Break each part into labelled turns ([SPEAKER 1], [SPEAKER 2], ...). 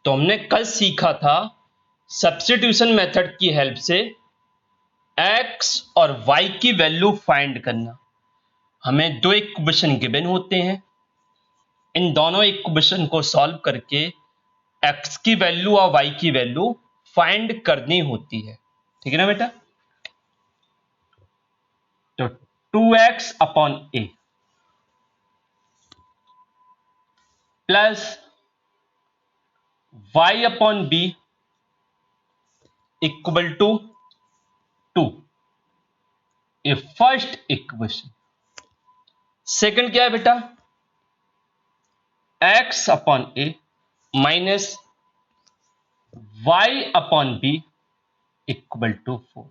[SPEAKER 1] तो हमने कल सीखा था सब्स्टिट्यूशन मेथड की हेल्प से x और y की वैल्यू फाइंड करना। हमें दो इक्वेशन गिवन होते हैं, इन दोनों इक्वेशन को सॉल्व करके x की वैल्यू और y की वैल्यू फाइंड करनी होती है। ठीक है ना बेटा? तो 2x upon a plus y upon b equal to 2, ये फर्स्ट इक्वेशन। सेकंड क्या है बेटा? x upon a minus y upon b equal to 4।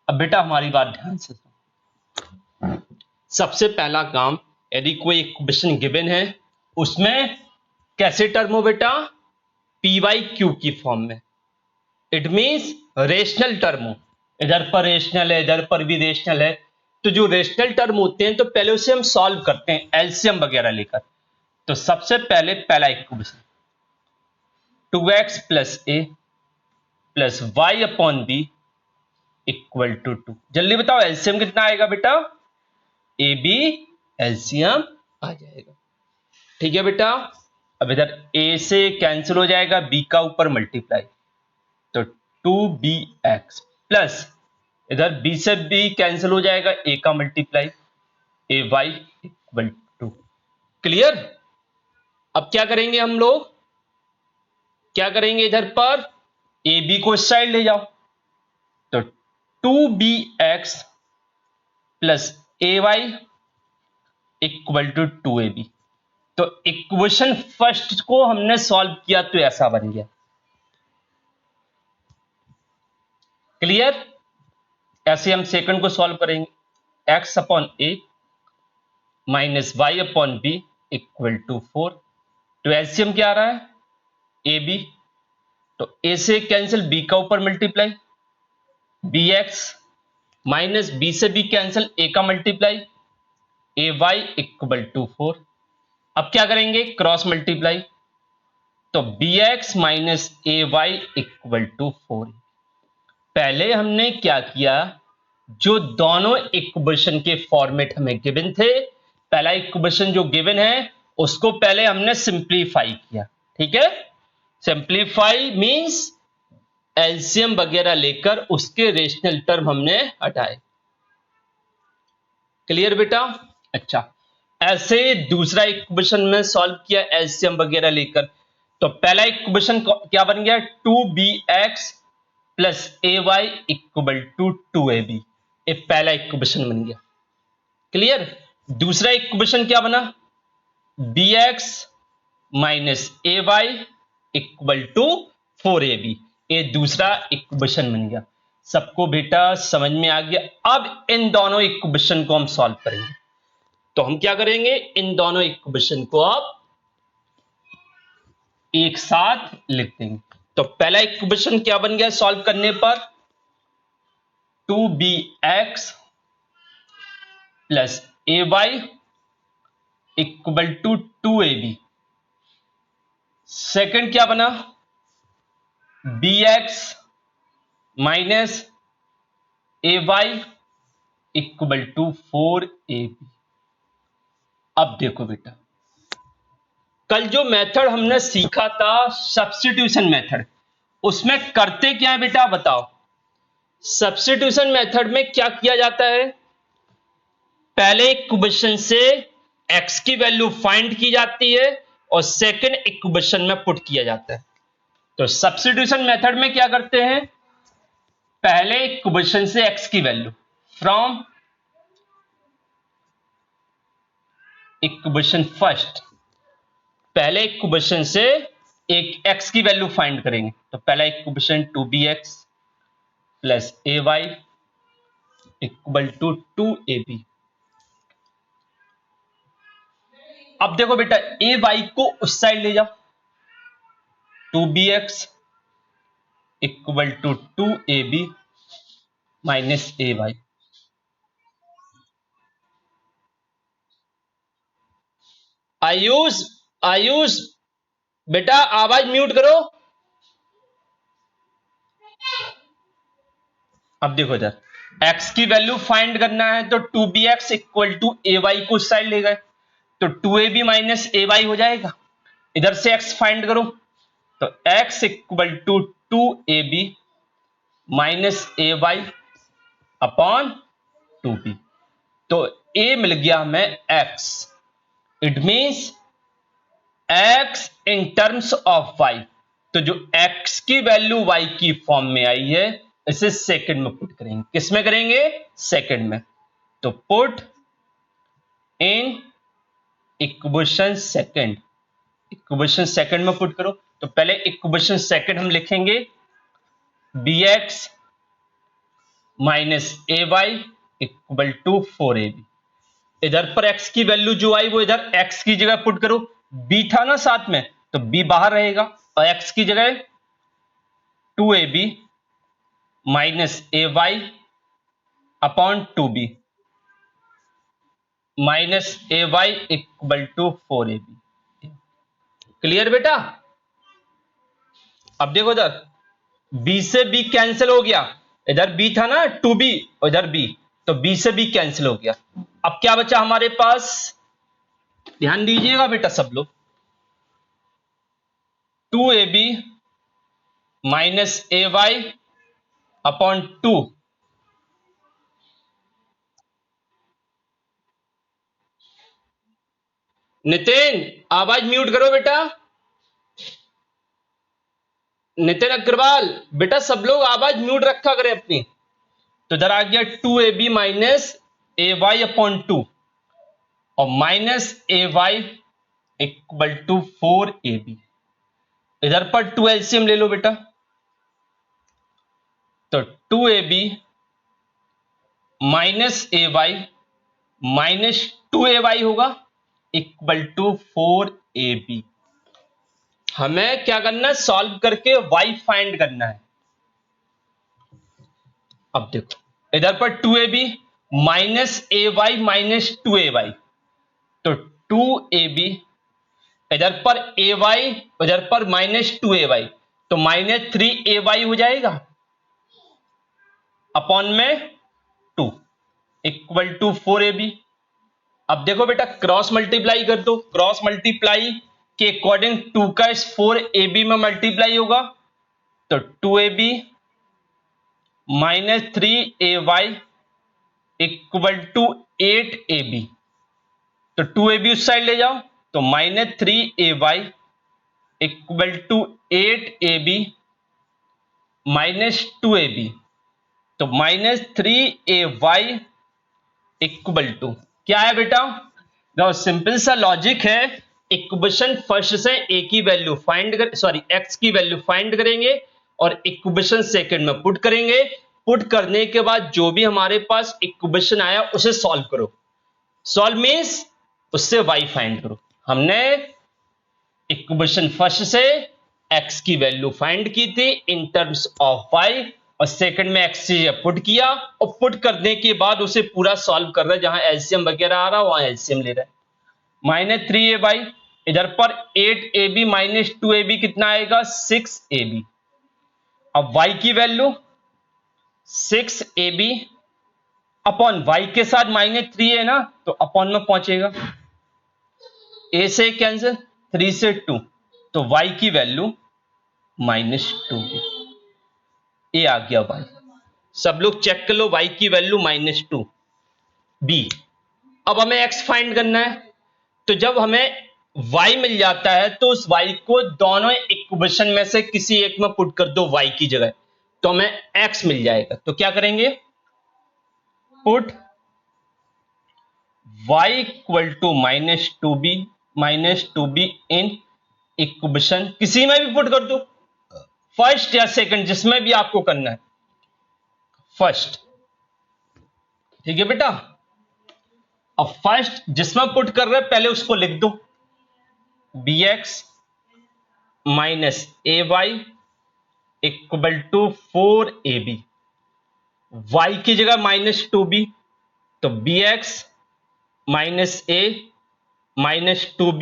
[SPEAKER 1] अब बेटा हमारी बात ध्यान से सुनो। सबसे पहला काम, यदि कोई इक्वेशन गिवन है उसमें कैसे टर्म हो बेटा? पी वाई क्यू की फॉर्म में। इट मींस रेशनल टर्म हो, इधर पर रेशनल है इधर पर भी रेशनल है। तो जो रेशनल टर्म होते हैं तो पहले उसे हम सॉल्व करते हैं एलसीएम वगैरह लेकर। तो सबसे पहले पहला equation 2x plus a plus y upon b equal to 2। जल्दी बताओ एलसीएम कितना आएगा बेटा? ए बी एलसीएम आ जाएगा। ठीक है बेटा? अब इधर ए से कैंसिल हो जाएगा, बी का ऊपर मल्टीप्लाई, तो 2bx प्लस इधर b से b कैंसिल हो जाएगा, a का multiply, a y equal to. Clear? अब क्या करेंगे हम लोग? क्या करेंगे? इधर पर ए बी को इस साइड ले जाओ, तो 2bx plus a y equal to 2ab। तो इक्वेशन फर्स्ट को हमने सॉल्व किया तो ऐसा बन गया। क्लियर? ऐसे हम सेकंड को सॉल्व करेंगे, x upon a minus y upon b equal to 4। तो एलसीएम क्या आ रहा है? ए बी, तो ए से कैंसिल, बी का ऊपर multiply, b x minus b से बी कैंसिल, ए का multiply, a y equal to 4। अब क्या करेंगे? क्रॉस मल्टीप्लाई, तो b x minus a y equal to 4। पहले हमने क्या किया? जो दोनों इक्वेशन के फॉर्मेट हमें गिवन थे, पहला इक्वेशन जो गिवन है उसको पहले हमने सिंप्लीफाई किया। ठीक है? सिंप्लीफाई मींस एलसीएम वगैरह लेकर उसके रेशनल टर्म हमने हटाए। क्लियर बेटा? अच्छा, ऐसे दूसरा इक्वेशन में सॉल्व किया एलसीएम वगैरह लेकर, तो पहला इक्वेशन क्या बन गया? 2bx plus a y equal to 2ab। ये पहला इक्वेशन बन गया। क्लियर? दूसरा इक्वेशन क्या बना? bx minus a y equal to 4ab। ये दूसरा इक्वेशन बन गया। सबको बेटा समझ में आ गया? अब इन दोनों इक्वेशन को हम सॉल्व करेंगे। तो हम क्या करेंगे? इन दोनों इक्वेशन को आप एक साथ लिख देंगे। तो पहला इक्वेशन क्या बन गया सॉल्व करने पर? 2bx plus a y equal to 2ab। Second क्या बना? bx minus a y equal to 4ab। अब देखो बेटा, कल जो मेथड हमने सीखा था सब्स्टिट्यूशन मेथड, उसमें करते क्या है बेटा बताओ? सब्स्टिट्यूशन मेथड में क्या किया जाता है? पहले इक्वेशन से x की वैल्यू फाइंड की जाती है और सेकंड इक्वेशन में पुट किया जाता है। तो सब्स्टिट्यूशन मेथड में क्या करते हैं? पहले इक्वेशन से x की वैल्यू फ्रॉम इक्वेशन फर्स्ट, पहले इक्वेशन से एक x की वैल्यू फाइंड करेंगे। तो पहला equation 2bx plus a y equal to 2ab। अब देखो बेटा, ए वाई को उस साइड ले जाओ, 2bx equal to 2ab minus a y. Ayush, Ayush बेटा आवाज म्यूट करो। अब देखो इधर x की वैल्यू फाइंड करना है तो 2bx इक्वल टू ay को उस साइड ले गए तो 2ab माइनस ay हो जाएगा। इधर से x फाइंड करो तो x equal to 2ab minus ay upon 2b। तो a मिल गया हमें x। It means x in terms of y। तो जो x की वैल्यू y की फॉर्म में आई है इसे सेकंड में पुट करेंगे। किस में करेंगे? सेकंड में। तो put in equation second. Equation second में पुट करो तो पहले इक्वेशन सेकंड हम लिखेंगे bx minus ay equal to 4ab। इधर पर x की वैल्यू जो आई वो इधर x की जगह पुट करो। b था ना साथ में तो b बाहर रहेगा और x की जगह 2ab minus ay upon 2b minus ay equal to 4ab। Clear बेटा? अब देखो इधर b से b कैंसिल हो गया। इधर b था ना 2b और इधर b तो b से b कैंसिल हो गया। अब क्या बचा हमारे पास? ध्यान दीजिएगा बेटा सब लोग। 2ab minus ay upon 2। Nitin आवाज म्यूट करो बेटा। नितिन अग्रवाल बेटा सब लोग आवाज म्यूट रखा करें अपनी। तो इधर आ गया 2ab माइनस ay अपॉन 2 और minus ay equal to 4ab। इधर पर 2 एलसीएम ले लो बेटा तो 2ab minus ay minus 2ay होगा इक्वल टू 4ab। हमें क्या करना है? सॉल्व करके y फाइंड करना है। अब देखो इधर पर 2ab minus ay minus 2ay तो 2ab इधर पर ay इधर पर माइनस 2ay तो माइनस 3ay हो जाएगा अपॉन में 2 इक्वल टू 4ab। अब देखो बेटा क्रॉस मल्टीप्लाई कर दो। क्रॉस मल्टीप्लाई के अकॉर्डिंग 2 का इस 4ab में मल्टीप्लाई होगा तो 2ab minus 3ay equal to 8ab। तो 2ab उस साइड ले जाओ तो minus 3ay equal to 8ab minus 2ab तो माइनस 3ay इक्वल टू क्या है बेटा? देखो सिंपल सा लॉजिक है। इक्वेशन फर्स्ट से a की वैल्यू फाइंड कर सॉरी x की वैल्यू फाइंड करेंगे और इक्वेशन सेकंड में पुट करेंगे। पुट करने के बाद जो भी हमारे पास इक्वेशन आया उसे सॉल्व करो। सॉल्व मीन्स उससे y फाइंड करो। हमने इक्वेशन फर्स्ट से x की वैल्यू फाइंड की थी इन टर्म्स ऑफ y और सेकंड में x से पुट किया और पुट करने के बाद उसे पूरा सॉल्व कर रहा है। जहां एलसीएम वगैरह आ रहा है वहां एलसीएम ले रहा है। माइनस 3ay इधर पर 8ab माइनस 2ab कितना आएगा? 6ab। अब y की वैल्यू 6ab अपॉन y के साथ माइनस 3 है ना तो अपॉन में पहुंचेगा। a से कैंसिल 3 से 2 तो y की वैल्यू माइनस 2 ए आ गया y। सब लोग चेक कर लो y की वैल्यू माइनस 2 b। अब हमें x फाइंड करना है तो जब हमें y मिल जाता है तो उस y को दोनों इक्वेशन में से किसी एक में पुट कर दो y की जगह तो हमें x मिल जाएगा। तो क्या करेंगे? Put y equal to minus 2b in equation किसी में भी पुट कर दो फर्स्ट या सेकंड जिसमें भी आपको करना है फर्स्ट। ठीक है बेटा? अब फर्स्ट जिसमें पुट कर रहे हैं पहले उसको लिख दो bx minus ay equal to 4ab। y की जगह माइनस 2b तो bx minus a minus 2b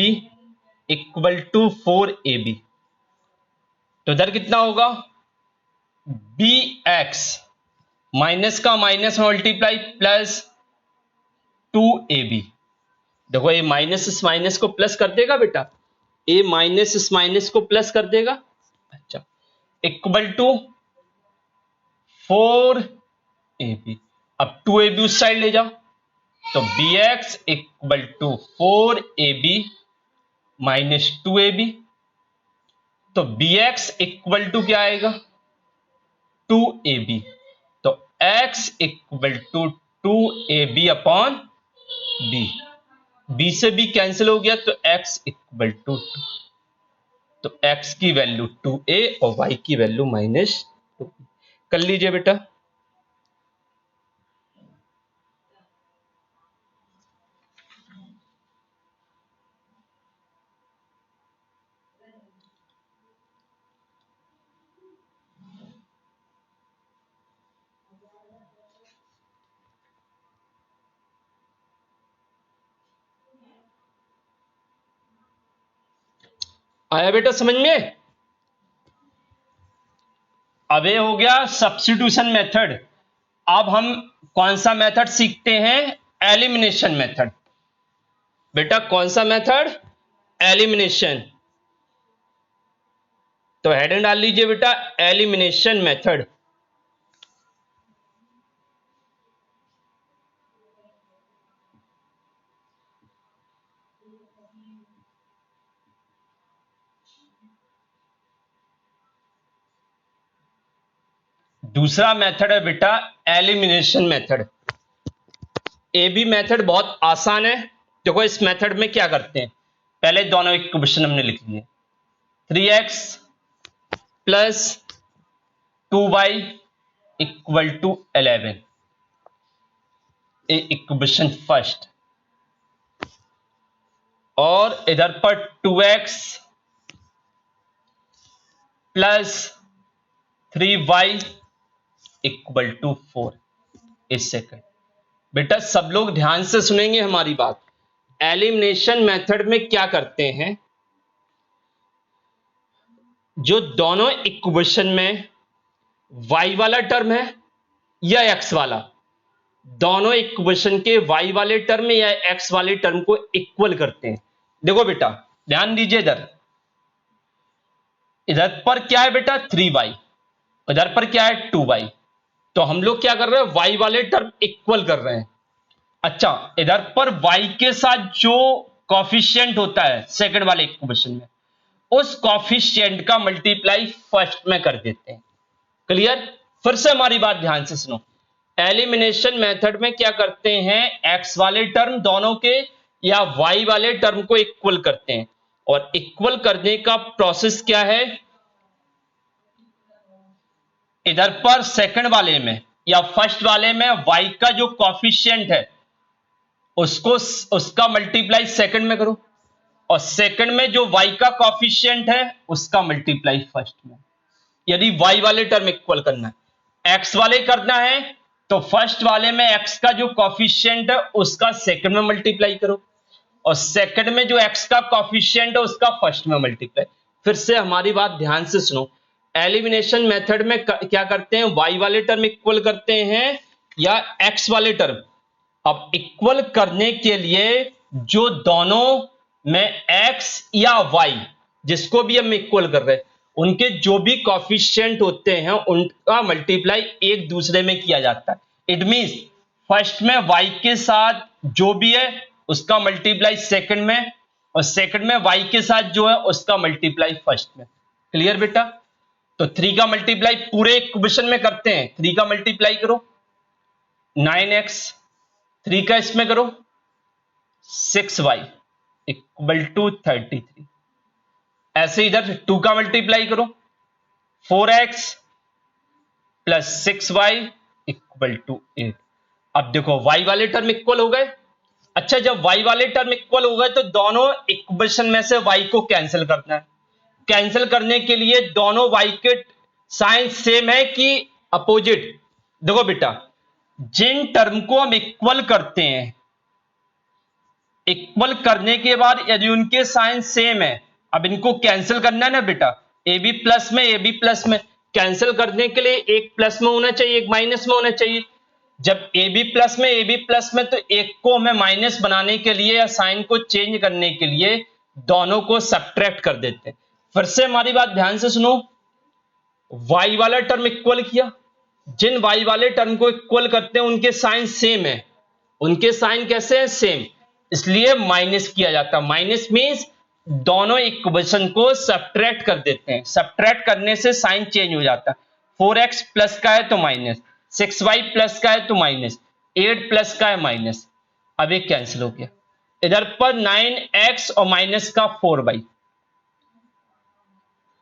[SPEAKER 1] equal to 4ab। तो इधर कितना होगा? bx माइनस का माइनस मल्टीप्लाई प्लस 2ab। देखो ये माइनस इस माइनस को प्लस कर देगा बेटा, ए माइनस इस माइनस को प्लस कर देगा। अच्छा, इक्वल टू 4ab। अब 2ab उस साइड ले जाओ, तो bx equal to 4ab minus 2ab। तो bx इक्वल टू क्या आएगा, 2ab। तो x equal to 2ab upon b। b से b कैंसिल हो गया, तो x इक्वल टू 2। तो x की वैल्यू 2a और y की वैल्यू -2। कर लीजिए बेटा। आया बेटा समझ में? अब ये हो गया सब्स्टिट्यूशन मेथड। अब हम कौन सा मेथड सीखते हैं, एलिमिनेशन मेथड। बेटा कौन सा मेथड, एलिमिनेशन। तो हेडिंग डाल लीजिए बेटा, एलिमिनेशन मेथड। दूसरा मेथड है बेटा elimination method. A B method बहुत आसान है। देखो इस मेथड में क्या करते हैं, पहले दोनों इक्वेशन हमने लिख लिए, 3x plus 2y equal to 11, equation first. और इधर पर 2x plus 3y equal to 4 इस सेकंड। बेटा सब लोग ध्यान से सुनेंगे हमारी बात। एलिमिनेशन मेथड में क्या करते हैं, जो दोनों इक्वेशन में y वाला टर्म है या x वाला, दोनों इक्वेशन के y वाले टर्म या x वाले टर्म को इक्वल करते हैं। देखो बेटा ध्यान दीजिए, इधर इधर पर क्या है बेटा 3y, इधर पर क्या है 2y। तो हम लोग क्या कर रहे हैं, y वाले टर्म इक्वल कर रहे हैं। अच्छा, इधर पर y के साथ जो कॉफिशिएंट होता है सेकंड वाले इक्वेशन में, उस कॉफिशिएंट का मल्टीप्लाई फर्स्ट में कर देते हैं। क्लियर? फिर से हमारी बात ध्यान से सुनो। एलिमिनेशन मेथड में क्या करते हैं, x वाले टर्म दोनों के या y वाले टर्म को इक्वल करते हैं। और इक्वल करने का प्रोसेस क्या है, इधर पर सेकंड वाले में या फर्स्ट वाले में y का जो कॉफिशिएंट है उसको उसका मल्टीप्लाई सेकंड में करो, और सेकंड में जो y का कॉफिशिएंट है उसका मल्टीप्लाई फर्स्ट में। यदि y वाले टर्म इक्वल करना है, x वाले करना है, तो फर्स्ट वाले में x का जो कॉफिशिएंट है उसका सेकंड में मल्टीप्लाई करो, और सेकंड में जो x का कॉफिशिएंट है उसका फर्स्ट में मल्टीप्लाई। फिर से हमारी बात ध्यान से सुनो। एलिमिनेशन मेथड में क्या करते हैं, y वाले टर्म इक्वल करते हैं या x वाले टर्म। अब इक्वल करने के लिए जो दोनों में x या y, जिसको भी हम इक्वल कर रहे हैं, उनके जो भी कॉफिशिएंट होते हैं उनका मल्टीप्लाई एक दूसरे में किया जाता है। इट मींस फर्स्ट में y के साथ जो भी है उसका मल्टीप्लाई सेकंड में, और सेकंड में y के साथ जो है उसका मल्टीप्लाई फर्स्ट में। क्लियर बेटा? तो 3 का मल्टीप्लाई पूरे इक्वेशन में करते हैं, 3 का मल्टीप्लाई करो 9x, 3 का इसमें करो 6y इक्वल टू 33। ऐसे इधर 2 का मल्टीप्लाई करो 4x plus 6y equal to 8। अब देखो y वाले टर्म इक्वल हो गए। अच्छा, जब y वाले टर्म इक्वल हो गए तो दोनों इक्वेशन में से y को कैंसिल करना है। कैंसिल करने के लिए दोनों y के साइन सेम है कि अपोजिट। देखो बेटा, जिन टर्म को हम इक्वल करते हैं, इक्वल करने के बाद यदि उनके साइन सेम है, अब इनको कैंसिल करना है ना बेटा, ए बी प्लस में कैंसिल करने के लिए एक प्लस में होना चाहिए, एक माइनस में होना चाहिए। जब ए बी प्लस में तो एक को हमें माइनस बनाने के लिए या साइन को चेंज करने के लिए दोनों को सब्ट्रैक्ट कर देते हैं। फिर से हमारी बात ध्यान से सुनो, y वाला टर्म इक्वल किया, जिन y वाले टर्म को इक्वल करते हैं उनके साइन सेम है, उनके साइन कैसे हैं? सेम, इसलिए माइनस किया जाता है। माइनस मींस दोनों इक्वेशन को सब्ट्रैक्ट कर देते हैं, सब्ट्रैक्ट करने से साइन चेंज हो जाता है। 4x प्लस का है तो माइनस, 6y प्लस का है तो माइनस, 8 प्लस का है माइनस। अब ये कैंसिल हो गया, इधर पर 9x और माइनस का 4y,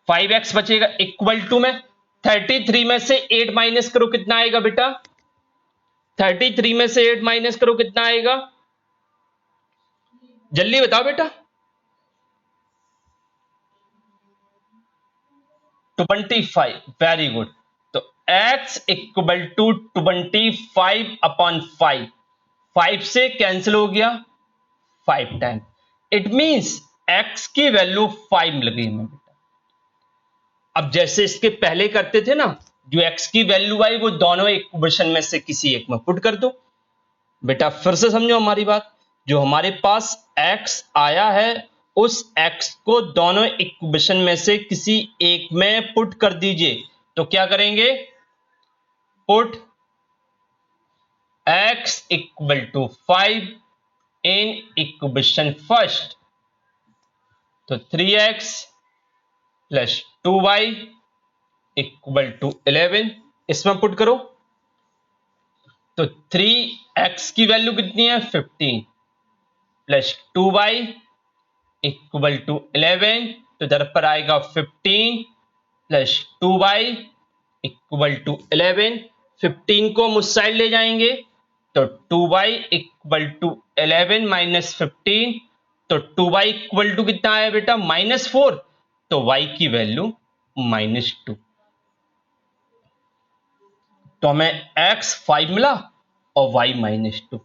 [SPEAKER 1] 5x बचेगा इक्वल टू में 33 में से 8 माइनस करो, कितना आएगा बेटा? 33 में से 8 माइनस करो, कितना आएगा? जल्दी बताओ बेटा। 25, वेरी गुड। तो x इक्वल टू 25 अपॉन 5, 5 से कैंसिल हो गया 5 टाइम, इट मींस x की वैल्यू 5 मिल गई हमें बेटा। अब जैसे इसके पहले करते थे ना, जो x की वैल्यू आई वो दोनों इक्वेशन में से किसी एक में पुट कर दो बेटा। फिर से समझो हमारी बात, जो हमारे पास x आया है उस x को दोनों इक्वेशन में से किसी एक में पुट कर दीजिए। तो क्या करेंगे? Put x equal to 5 in equation first, तो 3x plus 2y equal to 11, इसमें पुट करो। तो 3x की वैल्यू कितनी है? 15 प्लस 2y इक्वल टू 11, तो इधर पर आएगा 15 प्लस 2y इक्वल टू 11। 15 को हम उस साइड ले जाएंगे तो 2y इक्वल टू 11 माइनस 15, तो 2y इक्वल टू कितना आया बेटा? -4, तो y की वैल्यू -2। तो हमें x 5 मिला और y -2।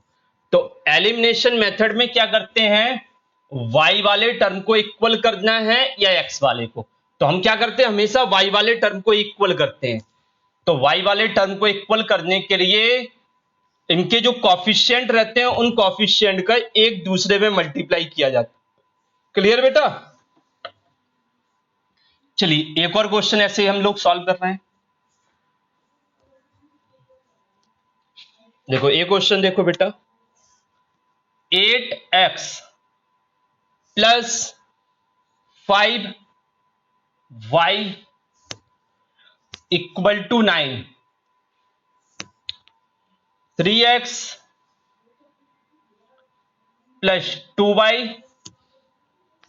[SPEAKER 1] तो एलिमिनेशन मेथड में क्या करते हैं? y वाले टर्म को इक्वल करना है या x वाले को? तो हम क्या करते हैं? हमेशा y वाले टर्म को इक्वल करते हैं। तो y वाले टर्म को इक्वल करने के लिए इनके जो कॉफिशिएंट रहते हैं उन कॉफिशिएंट का एक दूसरे में मल्टीप्लाई किया जाता है। क्लियर बेटा? चलिए एक और क्वेश्चन ऐसे हम लोग सॉल्व कर रहे हैं। देखो एक क्वेश्चन देखो बेटा, 8x plus 5y equal to 9, 3x plus 2y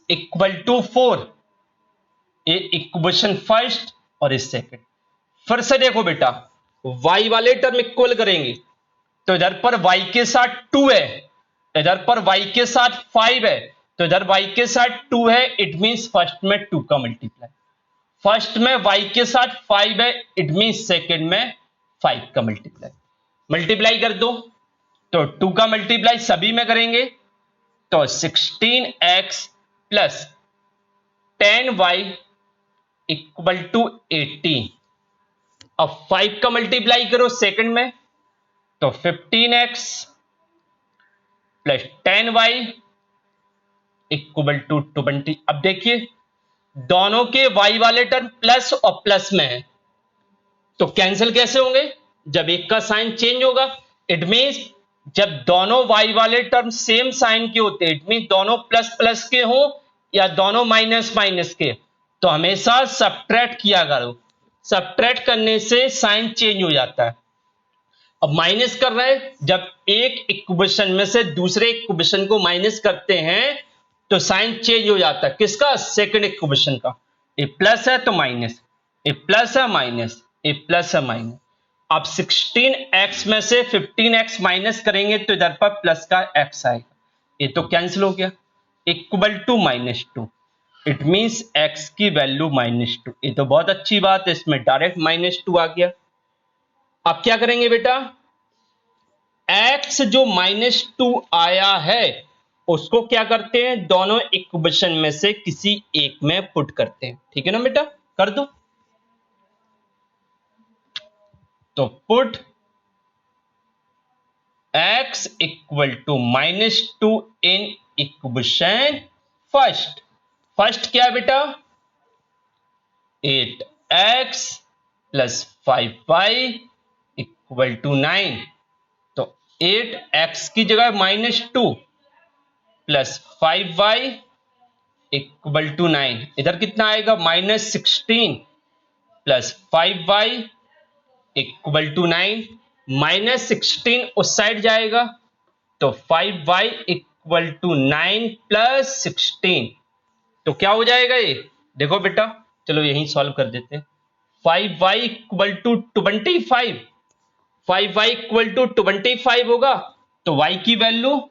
[SPEAKER 1] equal to 4, ये इक्वेशन फर्स्ट और इस सेकंड। फिर से देखो बेटा, y वाले टर्म इक्वल करेंगे तो इधर पर y के साथ 2 है, इधर पर y के साथ 5 है, तो इधर y के साथ 2 है, इट मींस फर्स्ट में 2 का मल्टीप्लाई, फर्स्ट में y के साथ 5 है, इट मींस सेकंड में 5 का मल्टीप्लाई। मल्टीप्लाई कर दो तो 2 का मल्टीप्लाई सभी में करेंगे तो 16x plus 10y equal to 18। अब 5 का मल्टीप्लाई करो सेकंड में तो 15x plus 10y equal to 20। अब देखिए दोनों के y वाले टर्म प्लस और प्लस में है तो कैंसिल कैसे होंगे? जब एक का साइन चेंज होगा, इट मींस जब दोनों y वाले टर्म सेम साइन के होते हैं, इट मींस दोनों प्लस प्लस के हो या दोनों माइनस माइनस के, तो हमेशा सब्ट्रैक्ट किया करो, सब्ट्रैक्ट करने से साइन चेंज हो जाता है। अब माइनस कर रहे हैं, जब एक इक्वेशन में से दूसरे इक्वेशन को माइनस करते हैं तो साइन चेंज हो जाता है। किसका? सेकंड इक्वेशन का। ए प्लस है तो माइनस, ए प्लस है माइनस, ए प्लस है माइनस। अब 16x में से 15x माइनस करेंगे तो इधर पर प्लस का x आएगा, ये तो कैंसिल हो गया, equal to -2, it means x की वैल्यू -2। ये तो बहुत अच्छी बात है, इसमें डायरेक्ट -2 आ गया। अब क्या करेंगे बेटा? x जो -2 आया है उसको क्या करते हैं? दोनों इक्वेशन में से किसी एक में पुट करते हैं। ठीक है ना बेटा? कर दो। तो put x equal to -2 in equation first. First क्या है बेटा? 8x plus 5y equal to 9। तो 8x की जगह -2 प्लस 5y इक्वल टू 9। इधर कितना आएगा? -16 प्लस 5y इक्वल टू 9। -16 उस साइड जाएगा तो 5y इक्वल टू 9 प्लस 16। तो क्या हो जाएगा ये? देखो बेटा, चलो यहीं सॉल्व कर देते हैं। 5y equal to 25, 5y equal to 25 होगा तो y की वैल्यू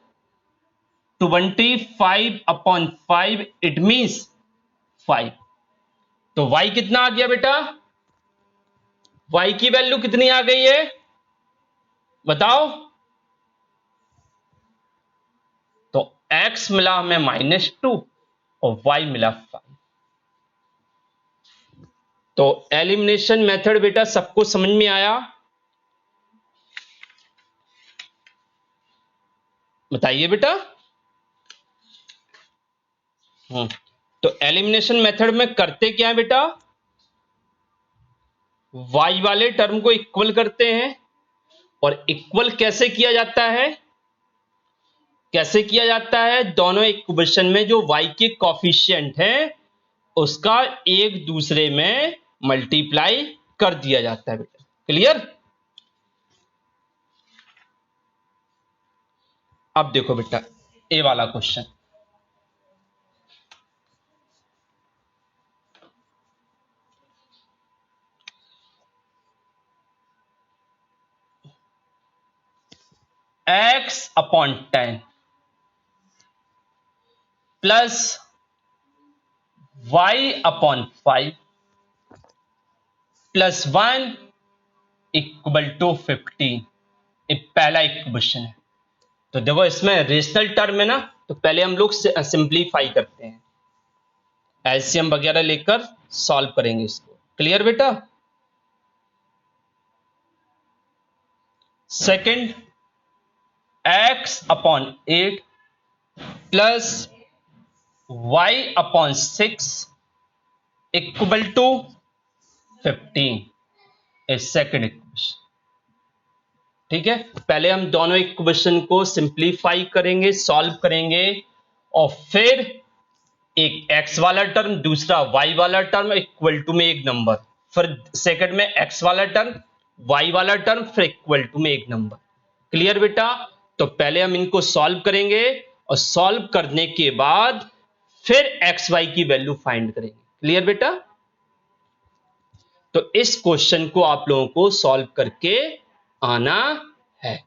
[SPEAKER 1] 25/5, इट मींस 5। तो y कितना आ गया बेटा? y की वैल्यू कितनी आ गई है बताओ? तो x मिला हमें -2 और y मिला 5। तो एलिमिनेशन मेथड बेटा सबको समझ में आया? बताइए बेटा। तो एलिमिनेशन मेथड में करते क्या है बेटा? y वाले टर्म को इक्वल करते हैं। और इक्वल कैसे किया जाता है? कैसे किया जाता है? दोनों इक्वेशन में जो y के कॉफिशिएंट हैं उसका एक दूसरे में मल्टीप्लाई कर दिया जाता है बेटा। क्लियर? अब देखो बेटा ए वाला question. x/10 plus y/5 plus 1 equal to 15। ये पहला इक्वेशन है। तो देखो इसमें रेशनल टर्म है ना, तो पहले हम लोग सिंप्लीफाई करते हैं, एलसीएम वगैरह लेकर सॉल्व करेंगे इसको। क्लियर बेटा? Second, x/8 plus y/6 equal to 15 is second equation. ठीक है, पहले हम दोनों इक्वेशन को सिंप्लीफाई करेंगे, सॉल्व करेंगे, और फिर एक x वाला टर्म दूसरा y वाला टर्म इक्वल टू में एक नंबर, फिर सेकंड में x वाला टर्म y वाला टर्म फिर इक्वल टू में एक नंबर। क्लियर बेटा? तो पहले हम इनको सॉल्व करेंगे और सॉल्व करने के बाद फिर x y की वैल्यू फाइंड करेंगे। क्लियर बेटा? तो इस क्वेश्चन को आप लोगों को सॉल्व करके आना है।